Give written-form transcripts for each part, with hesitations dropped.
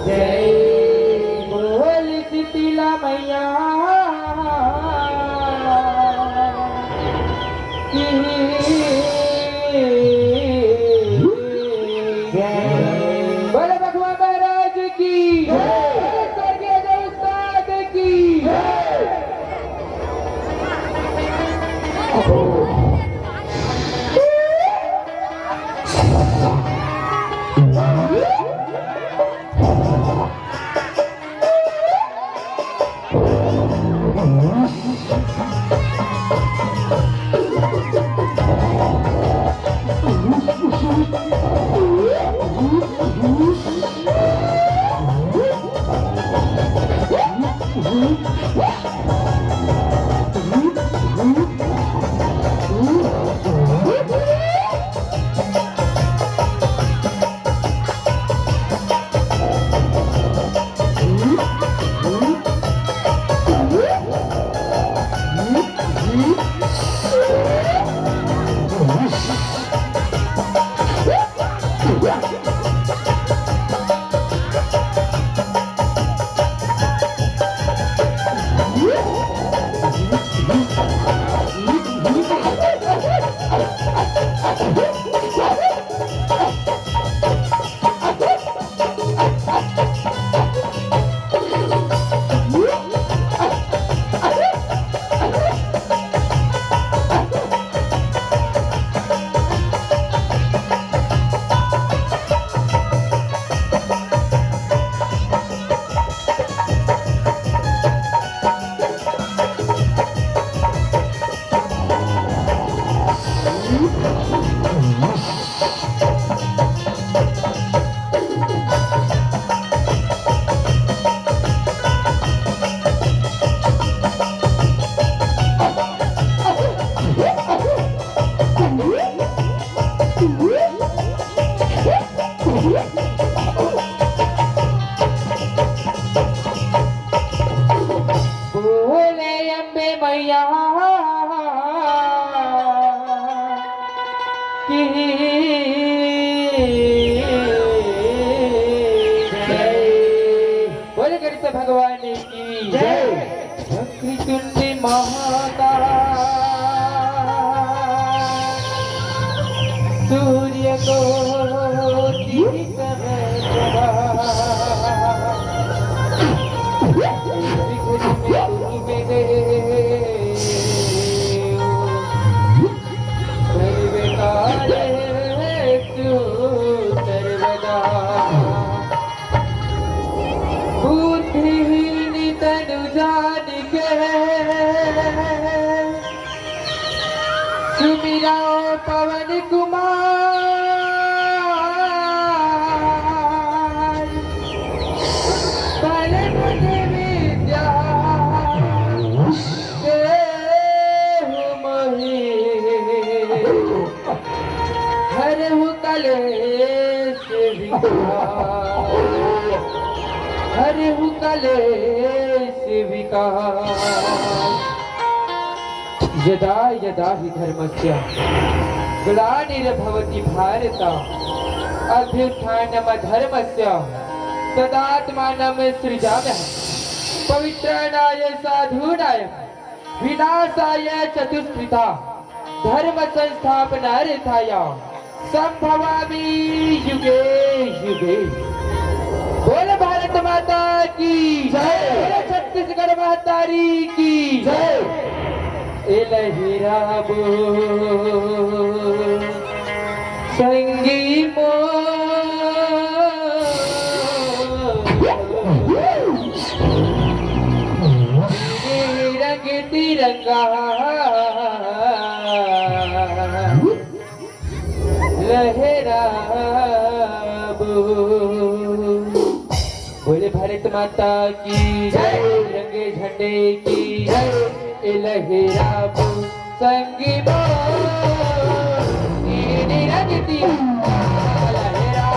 जय बोल शीतला मैया की जय। बोले भगवान महाराज की जय। स्वर्गीय देव उस्ताद की मैया की जय। बोले गणेश भगवान की जय। भक्ति तुल्य महाता सूर्य को सुमिरा पवन कुमार परम विद्या देहु मोहि हरहु कलेश विकार हरहु कलेश विकार। यदा यदा हि धर्मस्य ग्लानिर्भवति भारत अभ्युत्थानमधर्मस्य तदात्मानं सृजाम्यहं पवित्राणाय साधूनाय विनाशाय चतुष्कृता धर्म संस्थापनार्थाय संभवामि युगे युगे। बोल भारत माता की जय। छत्तीसगढ़ महतारी की जय। इलहिरा बोल संगी रंग तिरंगा लहरा बोले भारत माता की जय। रंगे झंडे की जय। लहरा संगी रंगती लहरा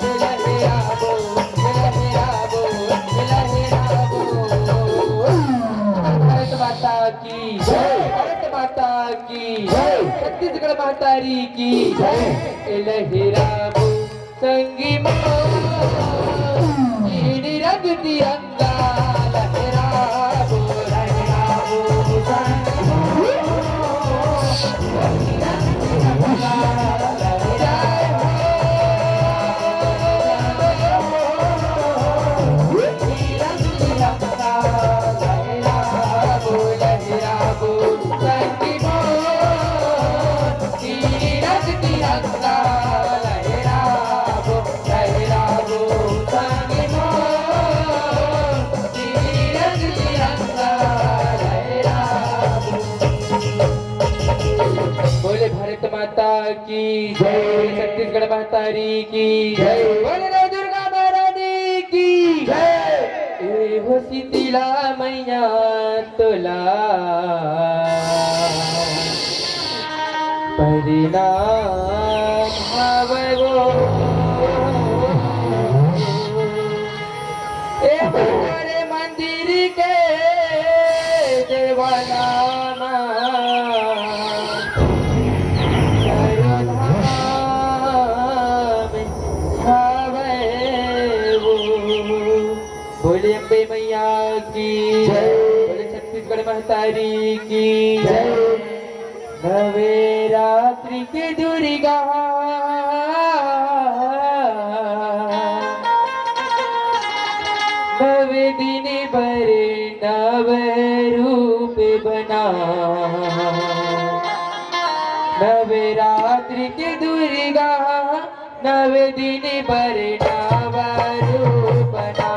लहराबो लहराबो लहराबो। भारत माता की जय, भारत माता की जय, छत्तीसगढ़ मातारी की जय। लहराबो संगी मोर रंग तिरंगा लहराबो लहराबो संगी बोले भारत माता की जय, छत्तीसगढ़ मातारी की जय, बोले रे दुर्गा महारानी की जय। ए हो शीतला मैया तोला परिणाम हवो। ए हमारे मंदिर के देवाना बोले अम्बे मैया की जय, बोले छत्तीसगढ़ महतारी की जय। नवरात्रि के दुर्गा नवे दिन बर नव रूप बना। नवरात्रि के दुर्गा नवे दिन बर नव रूप बना।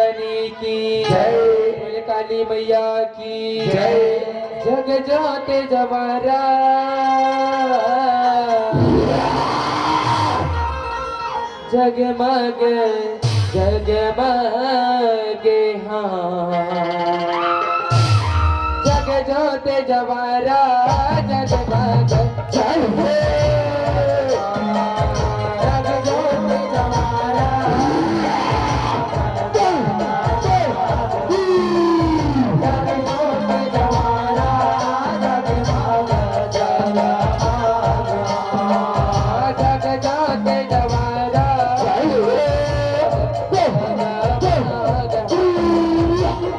रानी की जय। बोले काली मैया की जय। जग जोते जवारा जगमग जगमगे हाँ जग जोते जवारा जगमग जय हो जग जोते जवारा जग जोते जवारा जगमग जगमग जग जोते जवारा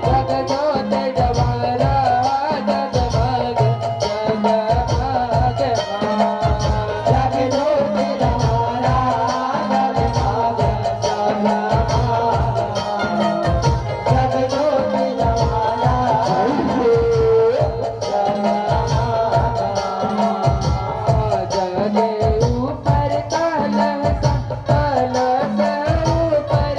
जग जोते जवारा जगमग जगमग जग जोते जवारा जगमग जगमग जग जोते जवारा जगे ऊपर कलश कलश ऊपर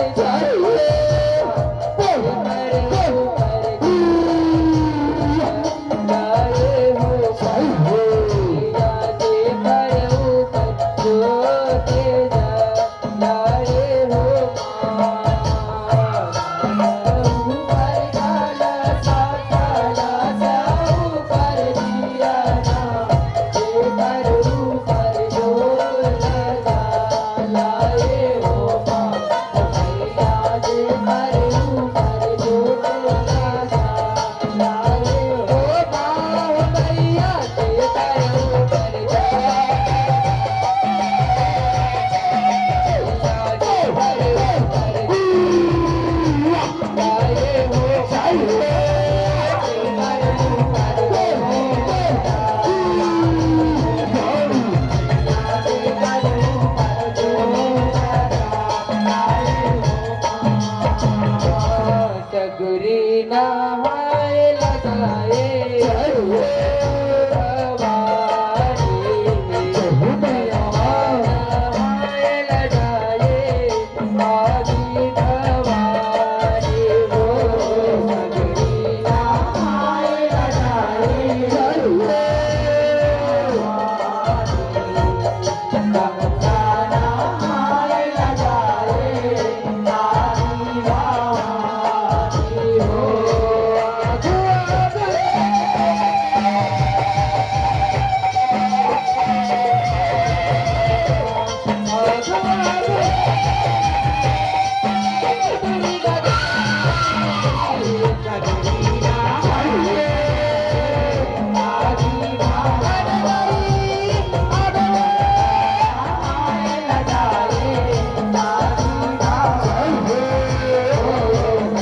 सगुरी नहाए लगाए नहाए लगाए आदि भवानी हो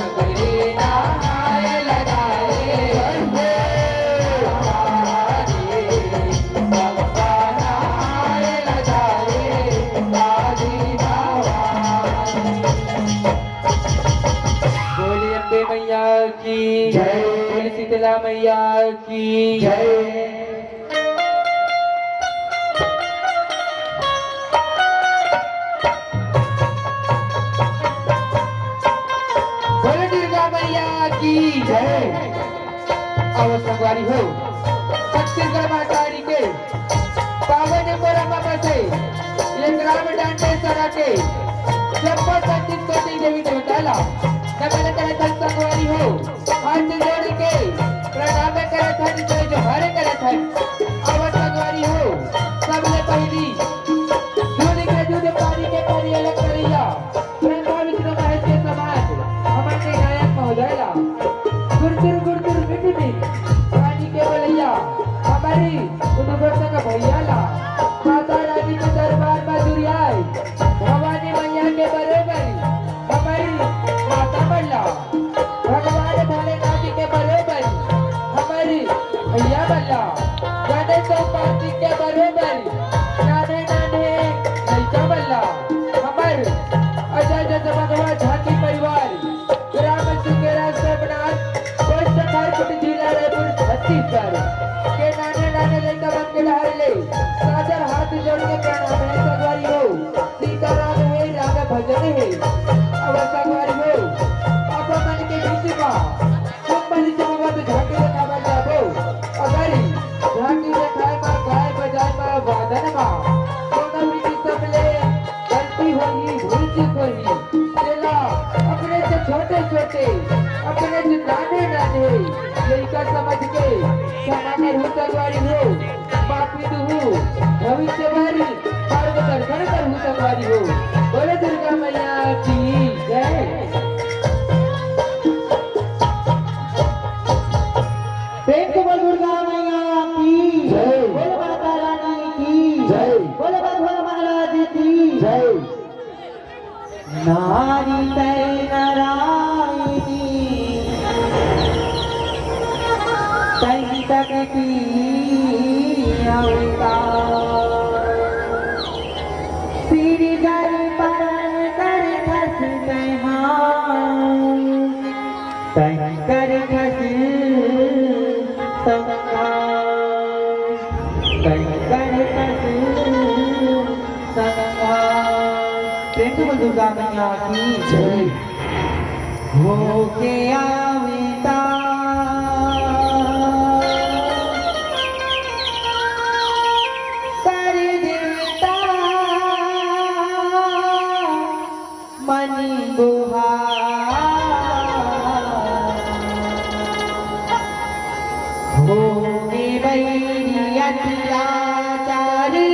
सगुरी नहाए बोली अम्बे मैया की जय। बोली शीतला मैया की जय। बोली दुर्गा मैया की जय। अब संगवारी हो छत्तीसगढ़ महाकाली के पावन मोरम्मा बसे ये ग्राम डांटे सरा के जब 36 कोटि देवी देवताला नमन करत हन संगवारी हो हाथ जोड़ के प्रणाम करत हन जय जोहार करत हन अब संगवारी हो सबले पहली दूध के दूध पानी के पानी अलग करिया ब्रह्मा विष्णु महेश के समाज हमन के गायक महोदयला गुरदुर मिटमी रानी के बलैया हमारी उदगोर का भैयाला माता रानी के दरबार में दुरियाई भवानी मैया के बरोबर हमारी माता बल्ला भगवान भोलेनाथ जी के बरोबर हमारी भैया बल्ला गणेश पार्टी के बरोबर नाने नाने लड़का बल्ला हमार अजय जज भगवान झांकी परिवार ग्राम सुकेरा सोमनाथ पोस्ट खारपुट जिला रायपुर छत्तीसगढ़ के नाने नाने लड़का बन के लहर ले सादर हाथ जोड़ के प्रणाम है सगवारी हो सीताराम है राम भजन है अब सगवारी हो अपने जो नाने नाने लड़का समझ के समाने हुतवारी हो बापी हो भविष्य वाली मार्ग दर्शन कर हुतवारी हो। बोले दुर्गा मैया की जय। प्रेम को बोल दुर्गा मैया की जय। बोल माता रानी की जय। बोल भगवान महाराज की जय। नारी तय नारायणी तय तकती अवतार सिर जल परन कर खस तय कर खस दुर्गा मैया की जय। हो के आविता कर देवता मनी गुहा हो के बैरिया चारी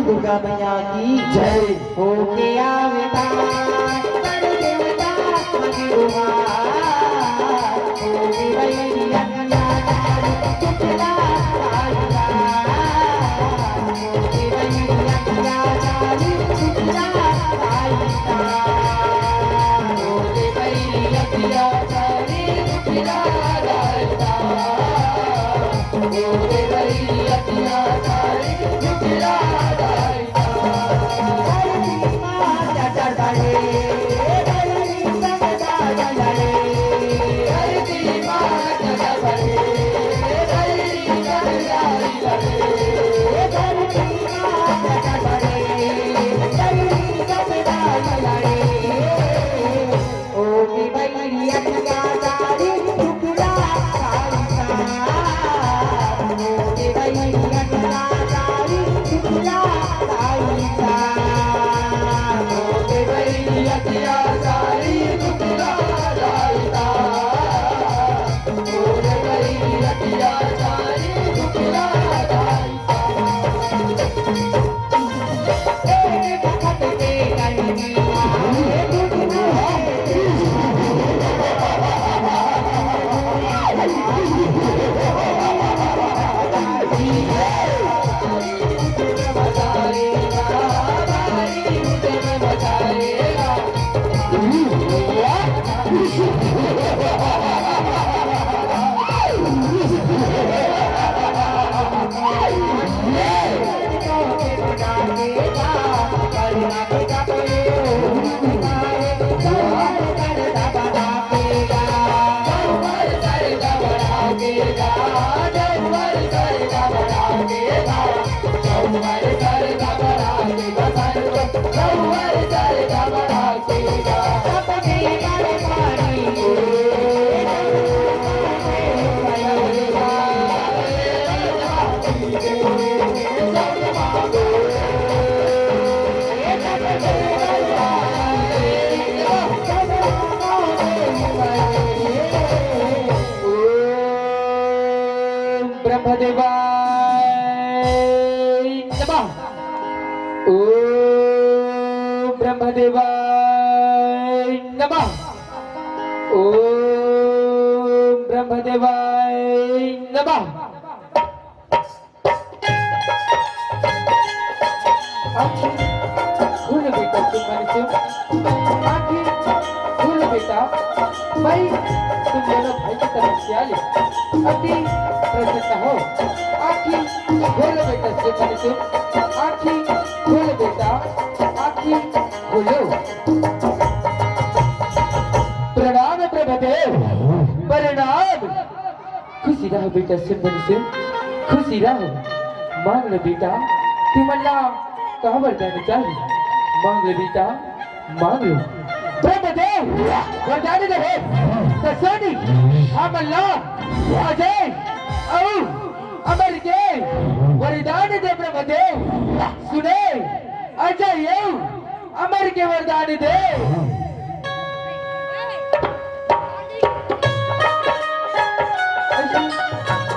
दुर्गा मैया की जय। हो के आवता कर देवता मनुआ हो के बैरिया चारी चुपला आइला हो के बैरिया चारी चुपला आइला हो के बैरिया चारी चुपला आइला हो के बैरिया चारी चुपला ब्रह्मदेवाय नमः। ओम ब्रह्मदेवाय नमः। ओम ब्रह्मदेवाय नमः। खोलो बेटा तुम आंखें खोलो बेटा। भाई तुम दोनों भाई की तरफ से आले अति प्रसन्न हो। आंखें खोलो बेटा तुम आंखें खोलो बेटा आंखें खोलो। प्रणाम प्रभुदेव प्रणाम। खुशी रहो बेटा सिंह खुशी रहो। मांग लो बेटा तुम्हारा कहाँ वरदान चाहिए मांग लो बेटा मांग लो। ब्रह्मदेव वरदान दे कसोनी अमल्ला अजय औ अमर के वरदान दे ब्रह्मदेव सुने अजय येऊ अमर के वरदान दे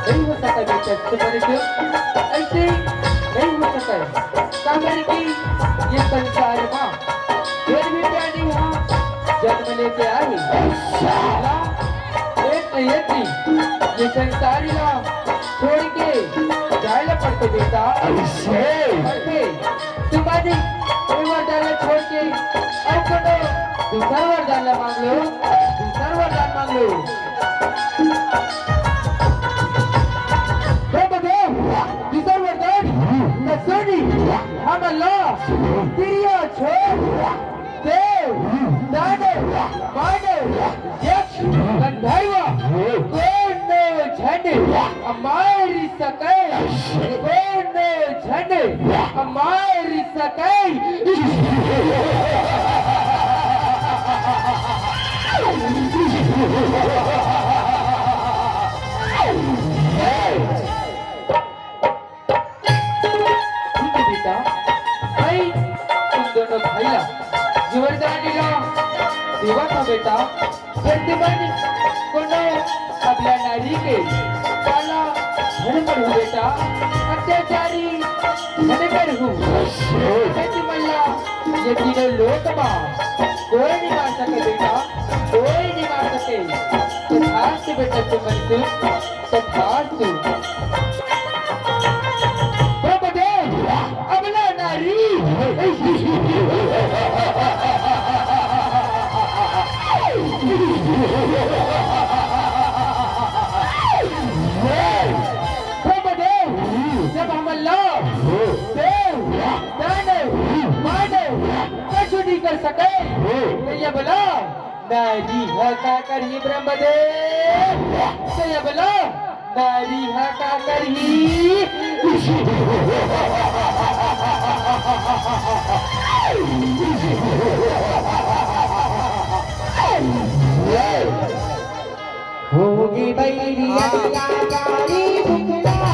नहीं हो सकता बेटा तुम्हारे क्यों ऐसे नहीं हो सकता है कामर की ये संसार माँ फिर भी प्यारी वहाँ जन्म लेके आई एक नहीं एक नहीं ये संसारी माँ छोड़ के जाए पड़ते बेटा पड़ते तुम्हारे वरदान छोड़ के अब करो दूसरा वरदान मांग लो दूसरा वरदान मांग लो दूसरा वरदान नसोनी हम अल्लाह तिरिया छोड़ देव दानव मानव यक्ष गंधर्व कौन न झंड हमारी सकै कौन न झंड हमारी सकै बेटा भाई तुम दोनों भाईला जीवनदानीला सेवा का बेटा प्रतिबंध कोनो आपल्या नारी के काला धनकर हूँ बेटा अत्याचारी धनकर हूँ मल्ला ये तीनों लोक कोई नहीं मार सके बेटा कोई नहीं मार सके तथास्तु बेटा तुम तथास्तु ब्रह्मदेव अबला नारी ब्रह्मदेव जब हम अल्लाह देव दानव मानव कुछ नहीं कर सके तो ये बोला नारी है का करी ब्रह्मदेव तो ये बोला नारी है का करी होगी बैरिया गाड़ी बुकला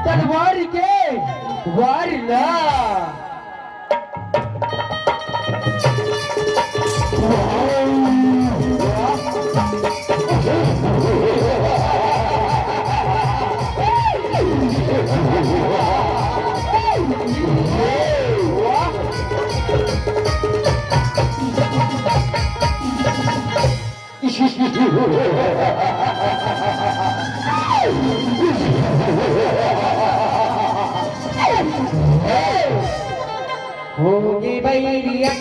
तलवार के वार ला होगी बैरिया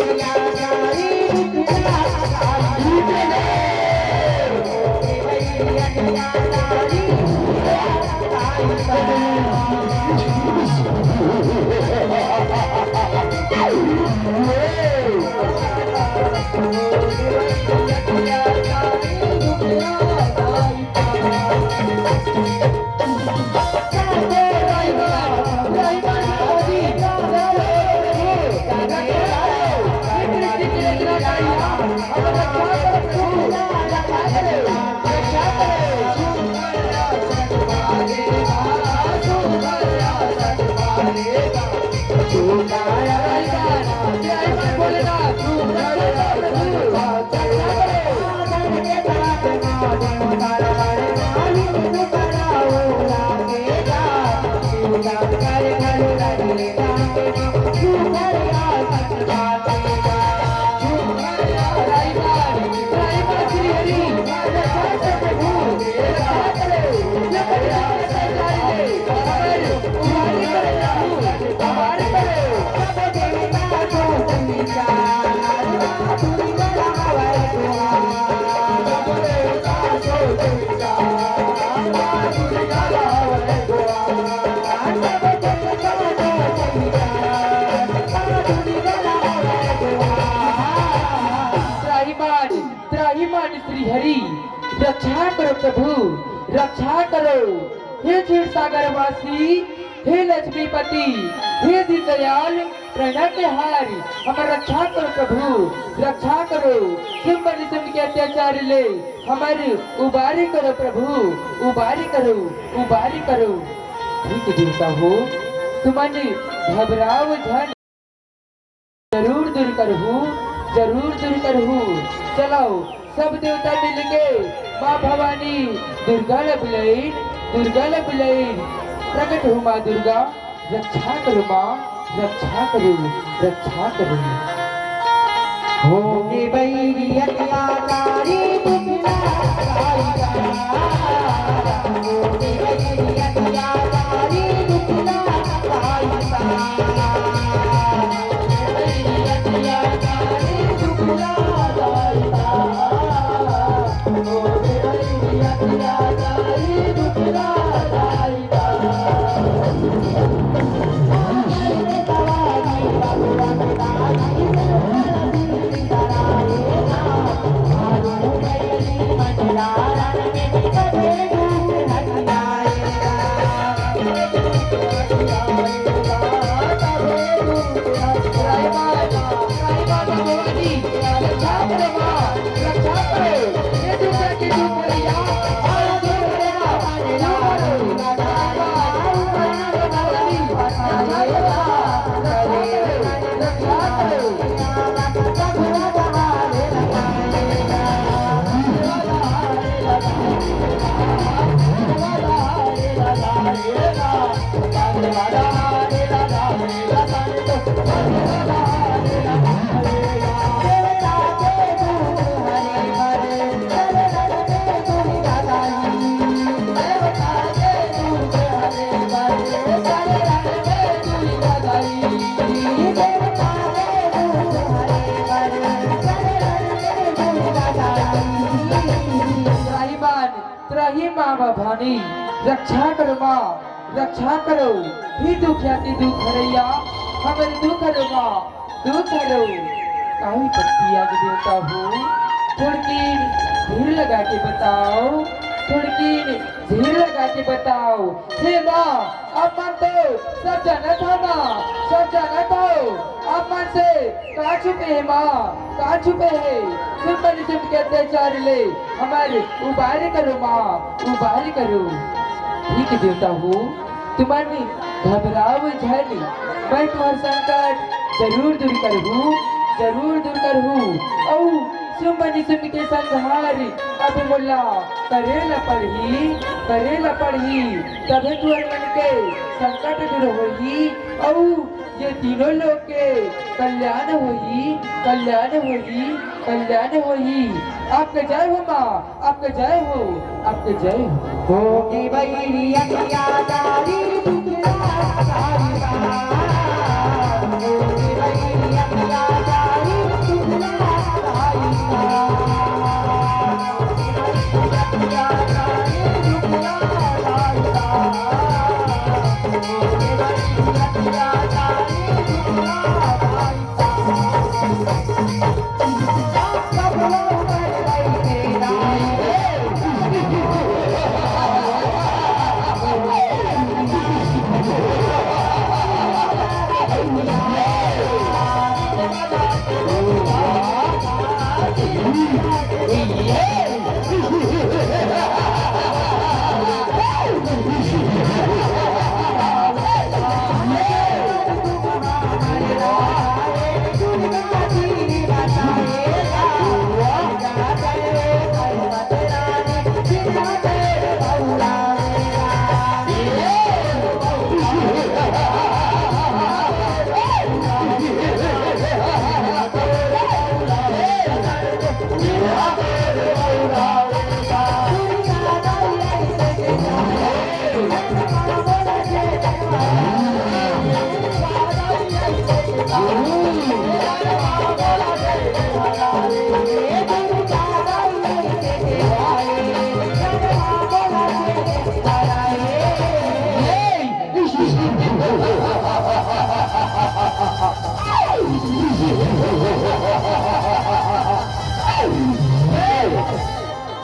गाड़ी बुकला होगी बैरिया गाड़ी त्राहिमाम श्री हरि रक्षा करो प्रभु रक्षा करो। हे क्षीर सागर वासी हे लक्ष्मीपति हे दीनदयाल प्रणत हारी हमार रक्षा करो प्रभु रक्षा करो। सिंह सिंह के अत्याचार ले हमारे उबारी करो प्रभु उबारी करो उबारी करो। ठीक देवता हो तुम्हारे घबराओ झन जरूर दूर करहूँ जरूर दूर करहूँ। चलाओ सब देवता मिलके माँ भवानी दुर्गा ल बुलाइन प्रकट हो माँ दुर्गा रक्षा करो माँ रक्षा करो रक्षा करो। होगे बैरी अत्याचारी होगे बैरी अत्याचारी माँ भवानी रक्षा करो माँ रक्षा करो। ही दुखिया की दुख हरैया हमारे दुख हरो माँ दुख हरो। काई पत्ती आगे देवता हो थोड़ी धीर लगा के बताओ थोड़ी धीर लगा के बताओ। हे माँ अब मन तो सब जाना था माँ सब जाना था अब मन से कहाँ छुपे है माँ कहाँ छुपे है। सिर्फ के अत्याचार ले हमारे उबारी करो माँ उबारी करो। ठीक देवता हो तुम्हारी घबराओ झन मैं तुम्हार संकट जरूर दूर करहूँ जरूर दूर करहूँ। औ सुमन सिम के संहार अब मुल्ला करेला पढ़ी तबे तुअर मन के संकट दूर होई औ ये तीनों लोग के कल्याण होई कल्याण होई कल्याण होई। आपका जय हो माँ आपका जय हो आपका जय हो। होगे बैरी अत्याचारी होगे बैरी अत्याचारी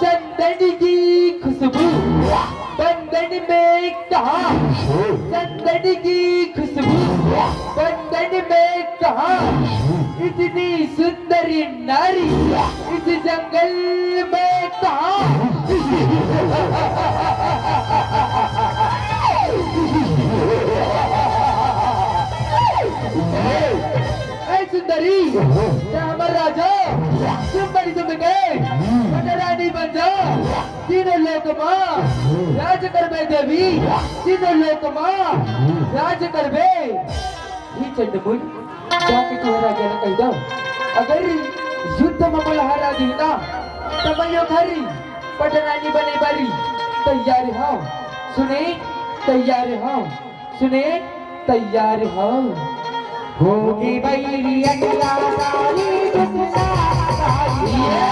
चंदन की खुशबू बंधन में कहा, चंदन की खुशबू बंधन में कहा, इतनी सुंदरी नारी इस जंगल में कहा। ऐ सुंदरी हमारा राजा तुम बड़ी तुम गए रानी बन जाओ, तीनों लोक माँ राज कर बे देवी, तीनों लोक माँ राज कर बे। ही चंडमुंड जाके तू राजा ने कह दो, अगर युद्ध में मल्हारा दीना तब यो घरी पटरानी बने बारी। तैयार हो सुने, तैयार हो सुने, तैयार हो। होगी बैरी अगला सारी दुनिया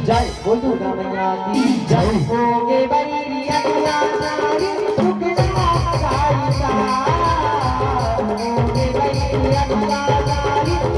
जय बोल दुर्गा मैया की जय। होगे बैरी अगला सारी दुखना सारिका, होगे बैरी अगला सारी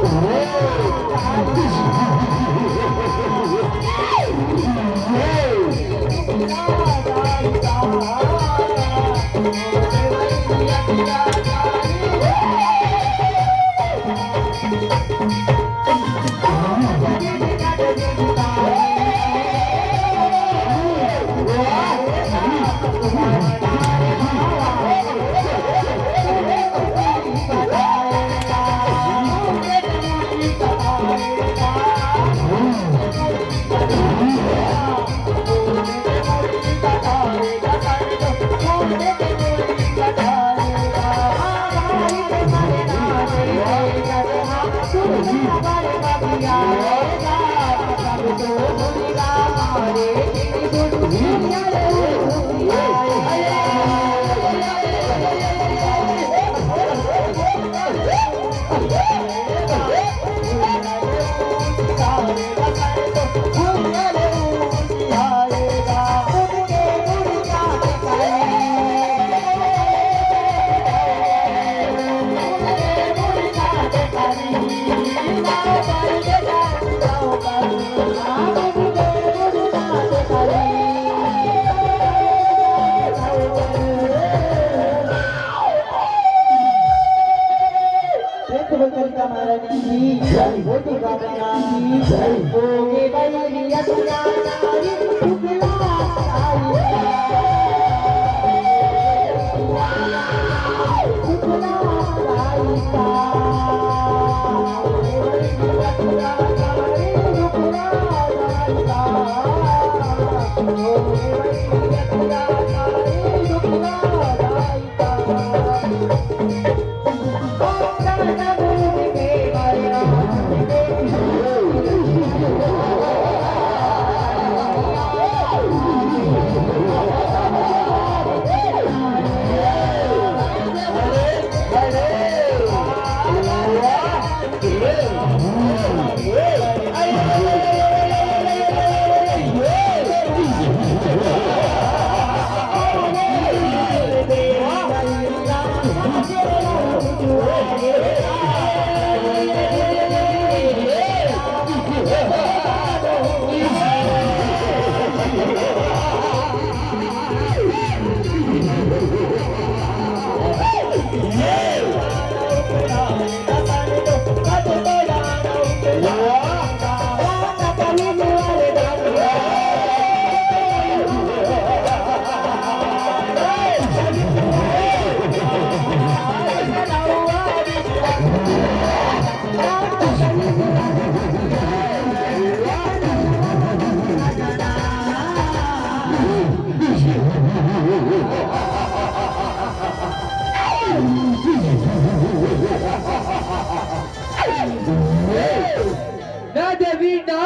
ना देवी ना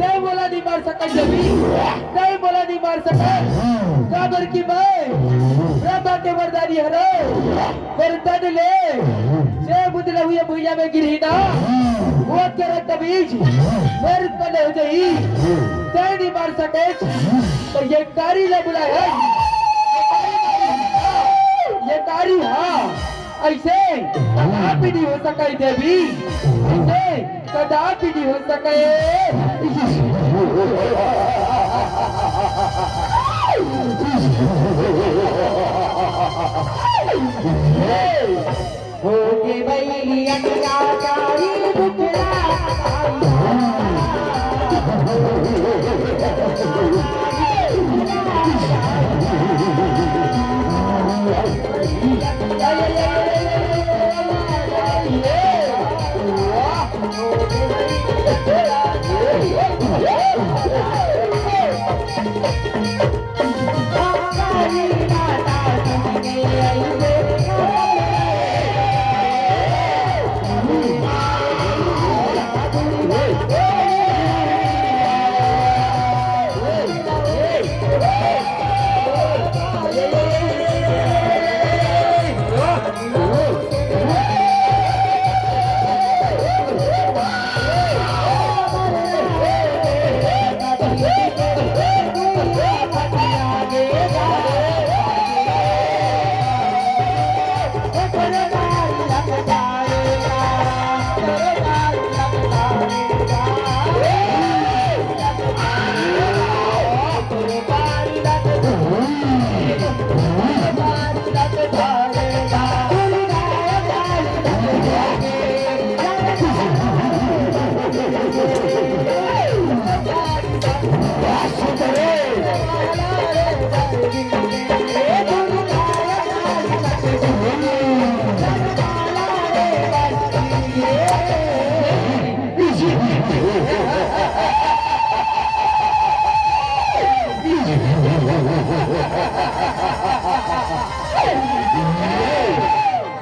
नहीं बोला नहीं मार सका देवी नहीं बोला नहीं मार सका काबर की मैं ब्रह्मा के वरदानी हरो वरदान ले से बुदला हुए भुइया में गिरी ना वो तेरा तबीज मेरे पले हो जाई तय नहीं मार सके तो ये कारी ले बुलाया ये कारी हाँ ऐसे कदापि नहीं हो सका देवी ऐसे कदापि नहीं हो सके होगे भाई अत्याचारी बुकरा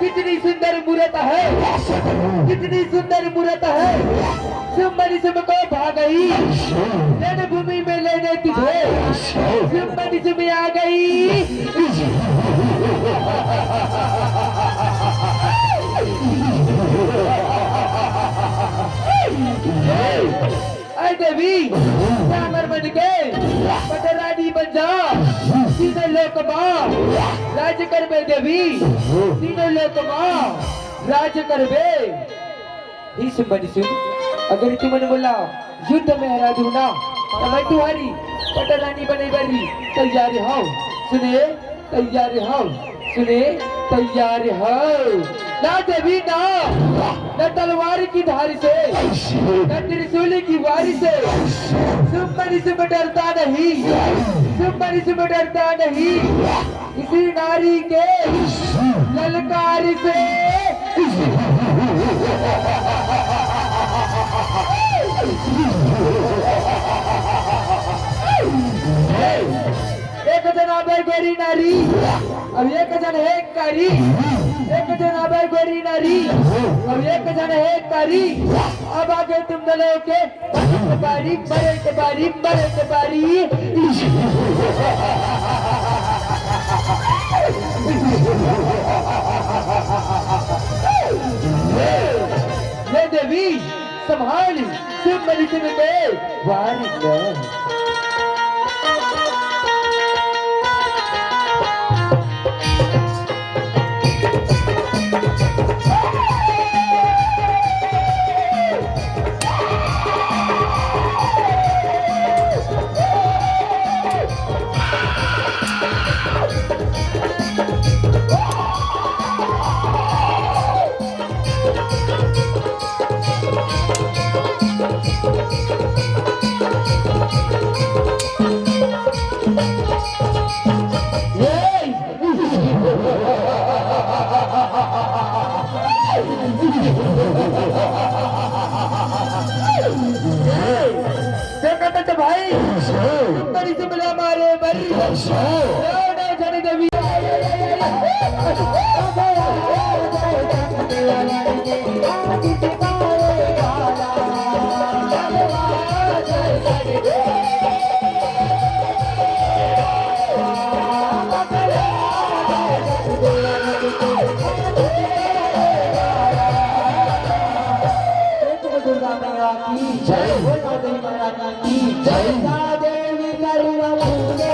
कितनी सुंदर मूर्त है कितनी सुंदर मूर्त है सुमन को भाग गई रण भूमि में लेने तुझे सुमन में आ गई अरे देवी रामर बन के पटरानी बन जा तीनों लोक राज कर बे देवी तीनों लोक राज कर बे इस सुन अगर तुमने बोला युद्ध में हरा दूं ना तो मैं तुम्हारी पटरानी बने बरी तैयार हो सुने तैयार हो सुने तैयार हो ना देवी ना न तलवार की धार से न त्रिशूल की वारी से सुमन से डरता नहीं सुमन से डरता नहीं इसी नारी के ललकार से एक जनाब है गोरी नारी अब एक जन है कारी एक जनाब है गोरी नारी अब एक जन है कारी अब आगे तुम दोनों के बारी मरे के बारी मरे के बारी ये देवी संभाली सिर्फ मरी से वारी देखा तो भाई बड़ी से मिला मारे बड़ी जाने देवी दुर्गा मैया की जय, बोलो देवी महारानी की जय। देवी करुणा पूरे